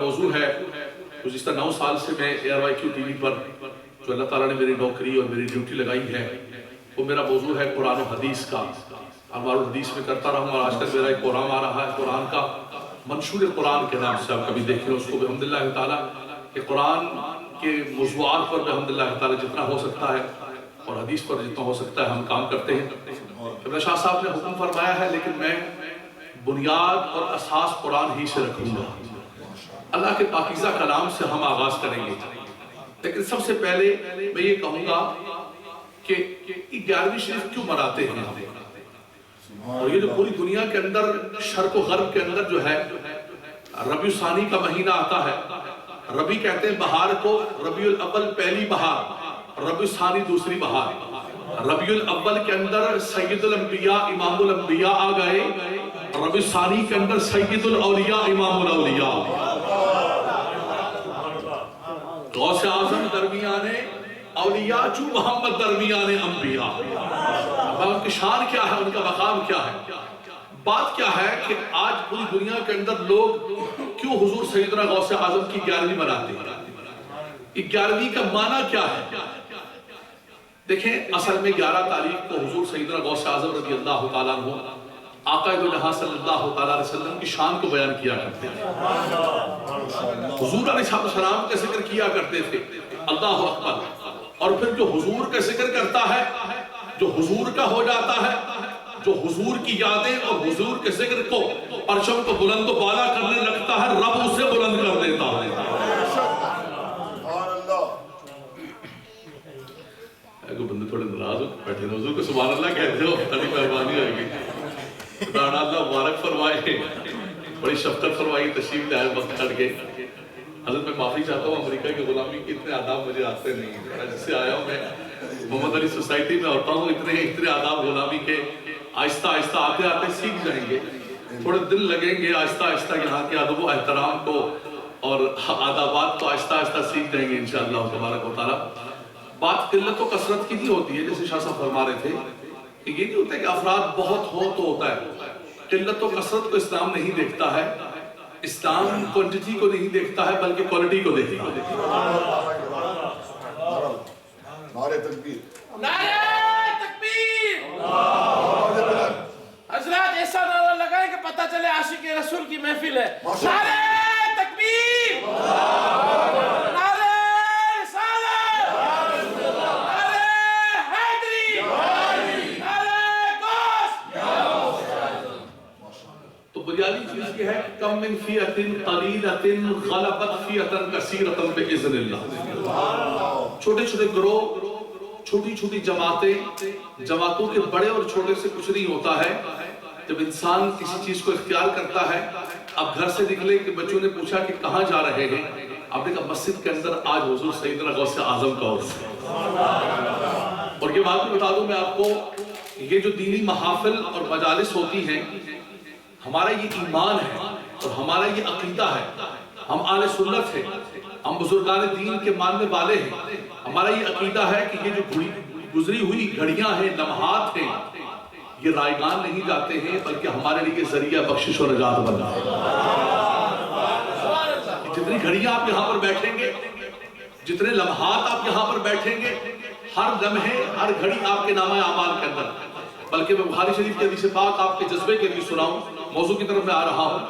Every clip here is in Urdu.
موضوع ہے گزشتہ 9 سال سے میں ARYQ ٹی وی پر جو اللہ تعالیٰ نے میری نوکری اور میری ڈیوٹی لگائی ہے وہ میرا موضوع ہے قرآن و حدیث کا. انوار الحدیث میں کرتا رہا ہوں اور آج کل میرا ایک پروگرام آ رہا ہے قرآن کا منشور قرآن کے نام سے. آپ کبھی دیکھیں اس کو بحمداللہ تعالیٰ کہ قرآن کے موضوعات پر بحمداللہ تعالیٰ جتنا ہو سکتا ہے اور حدیث پر جتنا ہو سکتا ہے ہم کام کرتے ہیں. ابن شاہ صاحب نے حکم فرمایا ہے لیکن میں بنیاد اور اساس قرآن ہی سے رکھوں گا. اللہ کے پاکیزہ کلام سے ہم آغاز کریں گے. لیکن سب سے پہلے میں یہ کہوں گا کہ 11ویں شریف کیوں مناتے ہیں. اور یہ جو پوری دنیا کے اندر شرق و غرب کے اندر جو ہے ربیع ثانی کا مہینہ آتا ہے. ربیع کہتے ہیں بہار کو. ربیع الاول پہلی بہار، ربیع ثانی دوسری بہار. ربیع الاول کے اندر سید الانبیاء امام الانبیاء آ گئے. ربیع ثانی کے اندر سید الاولیاء امام الاولیاء. غوث اعظم درمیان اولیاء چو محمد درمیان انبیاء. ان کی شان کیا ہے، ان کا مقام کیا ہے. بات کیا ہے کہ آج پوری دنیا کے اندر لوگ کیوں حضور سیدنا غوث اعظم کی 11ویں مناتے ہیں. 11ویں کا معنی کیا ہے؟ دیکھیں اصل میں 11 تاریخ کو حضور سیدنا غوث اعظم رضی اللہ تعالیٰ عنہ آقا دو جہاں صلی اللہ تعالیٰ علیہ وسلم کی شان کو بیان کیا کرتے ہیں. حضور علیہ السلام کا ذکر کیا کرتے تھے. اللہ اکبر. اور پھر جو حضور کا ذکر کرتا ہے، جو حضور کا ہو جاتا ہے، جو حضور کی یادیں اور حضور کے ذکر کو پرچم کو بلند و بالا کرنے لگتا ہے، رب اسے بلند کر دیتا ہے. اگر بندے تھوڑے ناراض ہو بیٹھے ہیں حضور کو سبحان اللہ کہتے ہو، بڑی مہربانی ہوئے گی. خدا اللہ مبارک فرمائے، بڑی شفقت فرمائی، تشریف لائے وقت کٹ گئے. حضرت میں معافی چاہتا ہوں، امریکہ کی غلامی کے اتنے آداب مجھے آتے نہیں ہیں. جس سے آیا ہوں میں محمد علی سوسائٹی میں ہوتا ہوں، اتنے آداب غلامی کے آہستہ آہستہ آتے آتے سیکھ جائیں گے. تھوڑے دل لگیں گے، آہستہ آہستہ یہاں کے ادب و احترام کو اور آدابات کو آہستہ آہستہ سیکھ جائیں گے انشاءاللہ تبارک و تعالیٰ. بات قلت و کثرت کی نہیں ہوتی ہے، جیسے شاہ صاحب فرما رہے تھے کہ یہ نہیں ہوتا کہ افراد بہت ہو تو ہوتا ہے. قلت و کثرت کو اسلام نہیں دیکھتا ہے. اسلام کوانٹٹی کو نہیں دیکھتا ہے بلکہ کوالٹی کو دیکھتا ہے. نعرہ تکبیر، نعرہ تکبیر. حضرات ایسا نعرہ لگائیں کہ پتہ چلے عاشق رسول کی محفل ہے. نعرہ تکبیر، نعرہ رسالت، نعرہ حیدری، نعرہ غوث. تو بنیادی چیز یہ ہے کم من فیعۃ قلیلۃ غلبت فیعۃ کثیرۃ باذن اللہ. چھوٹے چھوٹے گروہ، چھوٹی چھوٹی جماعتوں کے بڑے اور چھوٹے سے کچھ نہیں ہوتا ہے. جب انسان کسی چیز کو اختیار کرتا ہے، اب گھر سے نکلے کہ بچوں نے پوچھا کہ کہاں جا رہے ہیں، آپ نے کہا مسجد کے اندر آج حضور سیدنا غوث اعظم کا عرس ہے. اور یہ بات بھی بتا دوں میں آپ کو، یہ جو دینی محافل اور مجالس ہوتی ہیں، ہمارا یہ ایمان ہے اور ہمارا یہ عقیدہ ہے. ہم اہل سنت ہیں، ہم بزرگان دین کے ماننے والے ہیں. ہمارا یہ عقیدہ ہے کہ یہ جو گزری ہوئی گھڑیاں ہیں، لمحات ہیں، یہ رائگان نہیں جاتے ہیں بلکہ ہمارے لیے ذریعہ بخشش و نجات بننا ہے. جتنی گھڑیاں آپ یہاں پر بیٹھیں گے، جتنے لمحات آپ یہاں پر بیٹھیں گے، ہر لمحے ہر گھڑی آپ کے نامہ اعمال کے اندر. بلکہ میں بخاری شریف کی حدیث پاک آپ کے جذبے کے لیے سناؤں، موضوع کی طرف میں آ رہا ہوں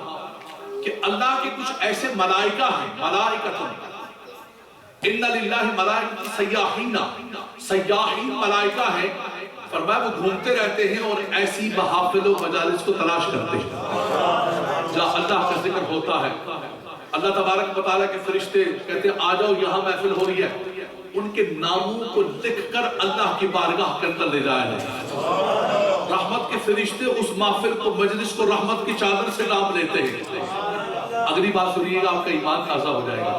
کہ اللہ کے کچھ ایسے ملائکہ ہیں، ملائکۃ ان للہ ملائکۃ سیاحین ملائکہ ہیں. فرمایا وہ گھومتے رہتے ہیں اور ایسی محافل و مجالس کو تلاش کرتے ہیں جہاں اللہ کا ذکر ہوتا ہے. اللہ تبارک و تعالیٰ کے فرشتے کہتے ہیں آ جاؤ یہاں محفل ہو رہی ہے. ان کے ناموں کو لکھ کر اللہ کی بارگاہ کے اندر لے جایا جائے. رحمت کے فرشتے اس محفل کو، مجلس کو رحمت کی چادر سے نام لیتے ہیں. اگلی بات سنیے گا، آپ کا ایمان تازہ ہو جائے گا.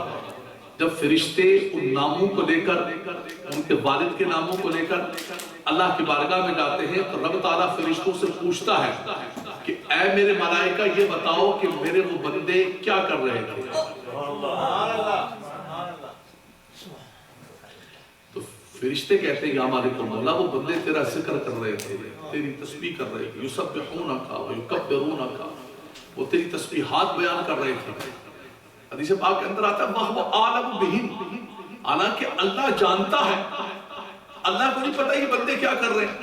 جب فرشتے ان ناموں کو لے کر، ان کے والد کے ناموں کو لے کر اللہ کی بارگاہ میں جاتے ہیں تو رب تعالیٰ فرشتوں سے پوچھتا ہے کہ اے میرے ملائکہ یہ بتاؤ کہ میرے وہ بندے کیا کر رہے تھے. تو فرشتے کہتے ہیں یا مالک المولا وہ بندے تیرا ذکر کر رہے تھے، تیری تسبیح کر رہے تھے. یسبحونک و یکبرونک، وہ تیری تسبیحات بیان کر رہے تھے. حدیث پاک کے اندر آتا ہے وَهُوَ أَعْلَمُ بِهِمْ، حالانکہ اللہ جانتا ہے، اللہ کو نہیں پتہ یہ بندے کیا کر رہے ہیں۔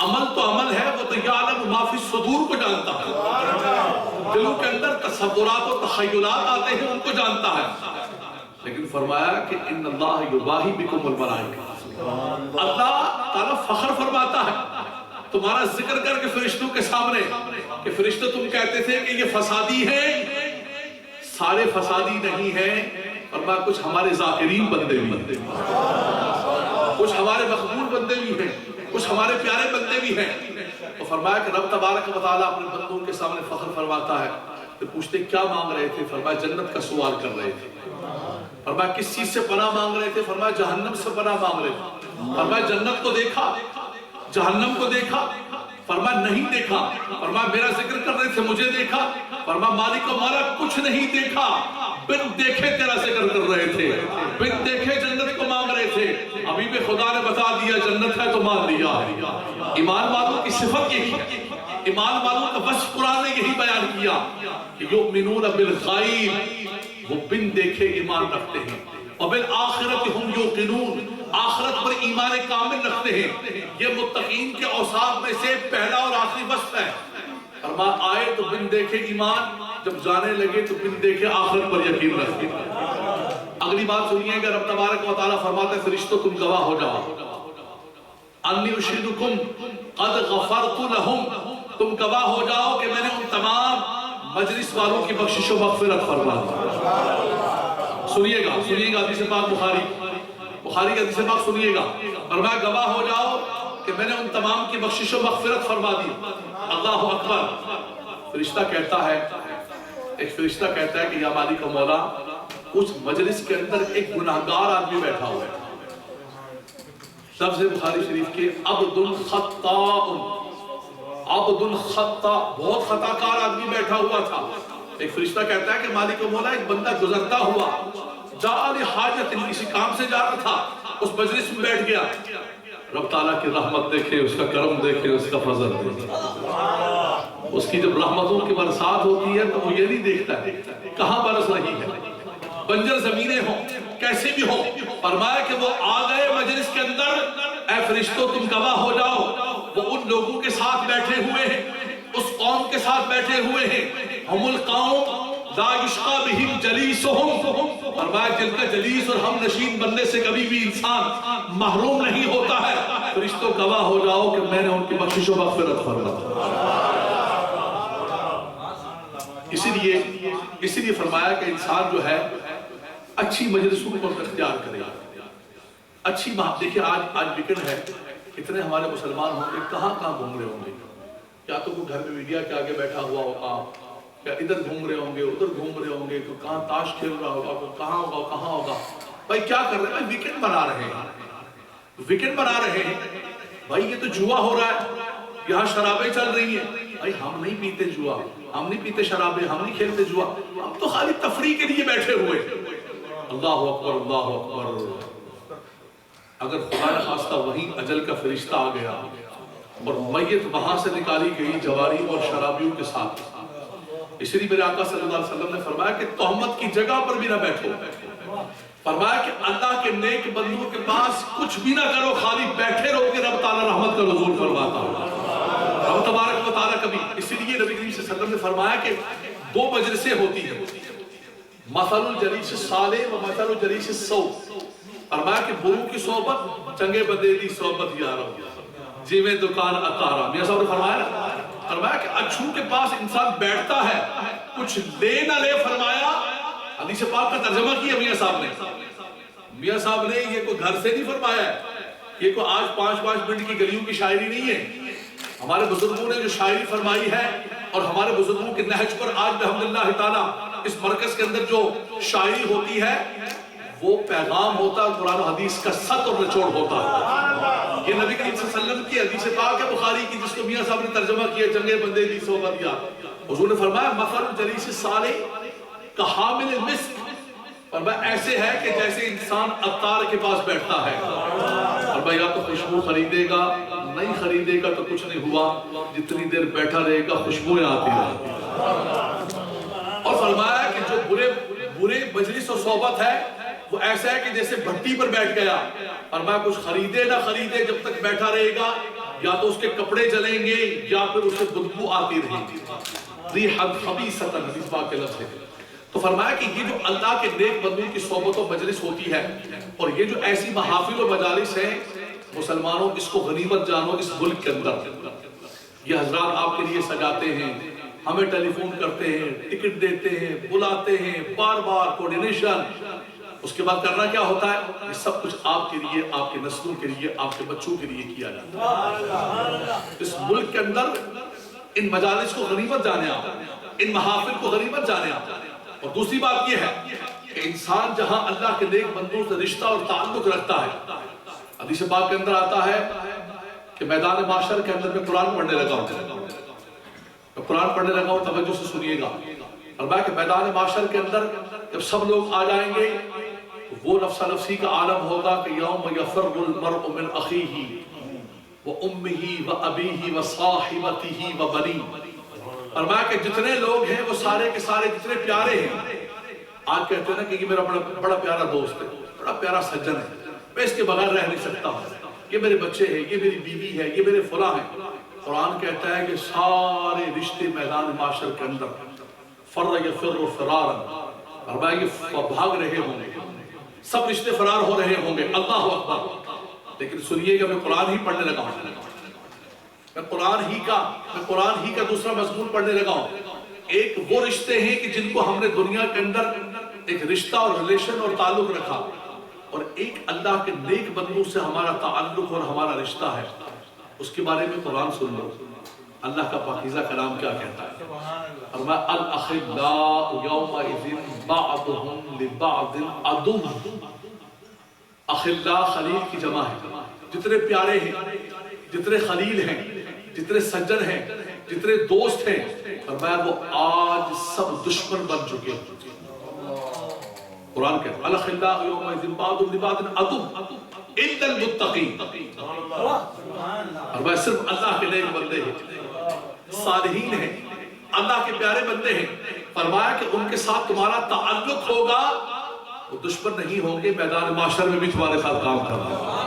عمل تو عمل ہے، وہ تو یعلم ما فی الصدور کو جانتا ہے، دلوں کے اندر تصورات و تخیلات آتے ہیں ان کو جانتا ہے۔ لیکن فرمایا کہ ان اللہ یباہی بکم الملائکہ، اللہ تعالیٰ فخر فرماتا ہے تمہارا ذکر کر کے فرشتوں کے سامنے کہ فرشتوں تم کہتے تھے کہ یہ فسادی ہیں، سارے فسادی نہیں ہیں، فرمایا کچھ ہمارے ذاکرین بندے بھی ہیں، کچھ ہمارے مقبول بندے بھی ہیں، کچھ ہمارے پیارے بندے بھی ہیں۔ تو فرمایا کہ رب تبارک و تعالیٰ اپنے بندوں کے سامنے فخر فرماتا ہے، تو پوچھتے کیا مانگ رہے تھے؟ فرمایا جنت کا سوال کر رہے تھے۔ فرمایا کس چیز سے پناہ مانگ رہے تھے؟ فرمایا جہنم سے پناہ مانگ رہے تھے۔ فرمایا جنت کو دیکھا، جہنم کو دیکھا؟ فرمایا نہیں دیکھا۔ فرمایا میرا ذکر کر رہے تھے، مجھے دیکھا؟ فرمایا مالک و مولا کچھ نہیں دیکھا، بن دیکھے تیرا ذکر کر رہے تھے، بن دیکھے جنت کو مانگ رہے تھے۔ حبیب خدا نے بتا دیا جنت ہے تو مان لیا۔ ایمان والوں کی صفت یہی ہے، ایمان والوں کا وصف قرآن نے یہی بیان کیا کہ یؤمنون بالغیب، وہ بن دیکھے ایمان رکھتے ہیں، وبالآخرۃ ہم یوقنون، آخرت پر ایمان کامل رکھتے ہیں۔ یہ متقین کے اوصاف میں سے پہلا اور آخری وصف ہے۔ فرمایا آئے تو بن دیکھے ایمان، جب جانے لگے تو بن دیکھے آخرت پر یقین رکھتے۔ اگلی بات سنیے گا، رب تبارک و تعالیٰ فرماتے ہیں فرشتوں تم گواہ ہو جاؤ، انی اشہدکم قد غفرت لہم، تم گواہ ہو جاؤ کہ میں نے ان تمام مجلس والوں کی بخشش و مغفرت فرما دی۔ سنیے گا حدیث پاک بخاری کا حدیث پاک سنیے گا، فرمایا گواہ ہو جاؤ کہ میں نے ان تمام کی بخشش و مغفرت فرما دی۔ اللہ اکبر۔ فرشتہ کہتا ہے، ایک فرشتہ کہتا ہے کہ یا مالک و مولا، اس مجلس کے اندر ایک گناہگار آدمی بیٹھا ہوا ہے۔ لفظ بخاری شریف کے عبد خطاء، عبد خطاء، بہت خطا کار آدمی بیٹھا ہوا تھا۔ ایک فرشتہ کہتا ہے کہ مالک و مولا، ایک بندہ گزرتا ہوا جاء لحاجت، کسی کام سے جا رہا تھا، اس مجلس میں بیٹھ گیا۔ رب تعالیٰ کی رحمت دیکھے، اس کا کرم دیکھے، اس کا فضل دیکھے۔ اس کی جب رحمتوں کی برسات ہوتی ہے تو وہ یہ نہیں دیکھتا ہے کہاں برس رہی ہے، بنجر زمینیں ہوں کیسے بھی ہوں۔ فرمایا کہ وہ آ گئے مجلس کے اندر، اے فرشتوں تم گواہ ہو جاؤ، وہ ان لوگوں کے ساتھ بیٹھے ہوئے ہیں، اس قوم کے ساتھ بیٹھے ہوئے ہیں، ہم القوم لا یشقی بہم جلیسہم، فرمایا جن کا جلیس اور ہم نشین بننے سے کبھی بھی انسان محروم نہیں ہوتا ہے۔ فرشتوں گواہ ہو جاؤ کہ میں نے ان کی بخشش و مغفرت فرما دی۔ اسی لیے فرمایا کہ انسان جو ہے اچھی مجلسوں کو اختیار کرے، اچھی بات۔ دیکھیں آج ویکنڈ ہے، اتنے ہمارے مسلمان ہوں گے، کہاں گھوم رہے ہوں گے، یا تو وہ گھر میں میڈیا کے آگے بیٹھا ہوا ہوگا، یا ادھر گھوم رہے ہوں گے، ادھر گھوم رہے ہوں گے، تو کہاں تاش کھیل رہا ہوگا، تو کہاں ہوگا۔ بھائی کیا کر رہے ہیں؟ ویکنڈ بنا رہے ہیں۔ بھائی یہ تو جوا ہو رہا ہے، یہاں شرابیں چل رہی ہیں۔ بھائی ہم نہیں پیتے جوا، ہم نہیں پیتے شرابیں، ہم نہیں کھیلتے جوا، ہم تو خالی تفریح کے لیے بیٹھے ہوئے۔ اللہ اکبر، اللہ اکبر۔ اگر خدا نخواستہ وہیں اجل کا فرشتہ آ گیا اور میت وہاں سے نکالی گئی جواری اور شرابیوں کے ساتھ، اس لیے میرے آقا صلی اللہ علیہ وسلم نے فرمایا کہ تہمت کی جگہ پر بھی نہ بیٹھو۔ فرمایا کہ اللہ کے نیک بندوں کے پاس کچھ بھی نہ کرو، خالی بیٹھے رہو کہ رب تعالیٰ رحمت کا نزول فرماتا ہے، رب تبارک و تعالیٰ کبھی۔ اسی لیے نبی کریم صلی اللہ علیہ وسلم نے فرمایا کہ دو مجلسیں ہوتی ہیں، مثل الجلیس الصالح و مثل الجلیس السوء۔ فرمایا کہ برو کی صحبت چنگے بندے دی صحبت یارو، جی میں دکان اکارا۔ میاں صاحب نے فرمایا کہ اچھو کے پاس انسان بیٹھتا ہے، کچھ لے نہ لے، فرمایا حدیث پاک کا ترجمہ کیا میاں صاحب نے یہ کوئی گھر سے نہیں فرمایا ہے، یہ کوئی آج 5 منٹ کی گلیوں کی شاعری نہیں ہے۔ ہمارے بزرگوں نے جو شاعری فرمائی ہے اور ہمارے بزرگوں کے نہج پر آج بحمداللہ تعالیٰ اس مرکز کے اندر جو شاعری ہوتی ہے وہ پیغام ہوتا ہے، قرآن و حدیث کا سط اور نچوڑ ہوتا ہے۔ یہ نبی کریم صلی اللہ علیہ وسلم کی حدیث پاک ہے بخاری کی، جس کو میاں صاحب نے ترجمہ کیا چنگے بندے دی صحبت یار۔ حضور نے فرمایا مثل الجلیس الصالح کحامل المسک، فرمایا ایسے ہے کہ جیسے انسان عطار کے پاس بیٹھتا ہے، فرمایا یا تو خوشبو خریدے گا، نہیں خریدے گا تو کچھ نہیں ہوا، جتنی دیر بیٹھا رہے گا خوشبوئیں آتی رہیں۔ اور فرمایا کہ جو برے مجلس اور صحبت ہے وہ ایسا ہے کہ جیسے بھٹی پر بیٹھ گیا، فرمایا کچھ خریدے نہ خریدے جب تک بیٹھا رہے گا یا تو اس کے کپڑے جلیں گے یا پھر اسے بدبو آتی رہے گی، ریحًا خبیثۃ، حدیث پاک کے لفظ ہے۔ تو فرمایا کہ یہ جو اللہ کے نیک بندوں کی صحبت و مجلس ہوتی ہے اور یہ جو ایسی محافل و مجالس ہیں، مسلمانوں اس کو غنیمت جانو اس ملک کے اندر۔ یہ حضرات آپ کے لیے سجاتے ہیں، ہمیں ٹیلی فون کرتے ہیں، ٹکٹ دیتے ہیں، بلاتے ہیں، بار بار کوارڈینیشن، اس کے بعد کرنا کیا ہوتا ہے؟ یہ سب کچھ آپ کے لیے، آپ کے نسلوں کے لیے، آپ کے بچوں کے لیے کیا جاتا ہے۔ اس ملک کے اندر ان مجالس کو غنیمت جانے آپ، ان محافل کو غنیمت جانے آپ۔ اور دوسری بات یہ ہے کہ انسان جہاں اللہ کے نیک بندوں سے رشتہ اور تعلق رکھتا ہے، حدیث پاک کے اندر آتا ہے کہ میدان معاشر کے اندر میں قرآن پڑھنے لگا ہوں، توجہ سے سنیے گا، اور میں کہ میدان معاشر کے اندر جب سب لوگ آ جائیں گے وہ نفسہ نفسی کا عالم ہوگا کہ یوم یفر المرء من اخیہ وامہ وابیہ وصاحبتہ وبنیہ، اور میں کہ جتنے لوگ ہیں وہ سارے کے سارے جتنے پیارے ہیں، آج کہتے ہیں نا کہ یہ میرا بڑا پیارا دوست ہے، بڑا پیارا سجن ہے، میں اس کے بغیر رہ نہیں سکتا ہوں، یہ میرے بچے ہیں، یہ میری بیوی ہے، یہ میرے فلاں ہیں۔ قرآن کہتا ہے کہ سارے رشتے میدان معاشر کے اندر فر یفر فرارا، اور میں یہ بھاگ رہے ہوں گے، سب رشتے فرار ہو رہے ہوں گے، اللہ اکبر۔ لیکن سنیے گا، میں قرآن ہی پڑھنے لگا ہوں، میں قرآن ہی کا دوسرا مضمون پڑھنے لگا ہوں۔ ایک وہ رشتے ہیں کہ جن کو ہم نے دنیا کے اندر ایک رشتہ اور ریلیشن اور تعلق رکھا، اور ایک اللہ کے نیک بندوں سے ہمارا تعلق اور ہمارا رشتہ ہے، اس کے بارے میں قرآن سن لو، اللہ کا پاکیزہ کلام کیا کہتا ہے۔ فرمایا الاخلاء یومئذ بعضهم لبعض عدو، اخلاء خلیل کی جمع ہے، جتنے پیارے ہیں، جتنے خلیل ہیں، جتنے سجن ہیں، جتنے دوست ہیں، فرمایا وہ آج سب دشمن بن چکے ہیں۔ قرآن کہتا ہے الاخلاء یومئذ بعضهم لبعض عدو الا المتقین، فرمایا صرف اللہ کے نیک بندے ہیں، صالحین ہیں، اللہ کے پیارے بندے ہیں، فرمایا کہ ان کے ساتھ تمہارا تعلق ہوگا، وہ دشمن نہیں ہوں گے، میدان معاشر میں بھی تمہارے ساتھ کام کرنا۔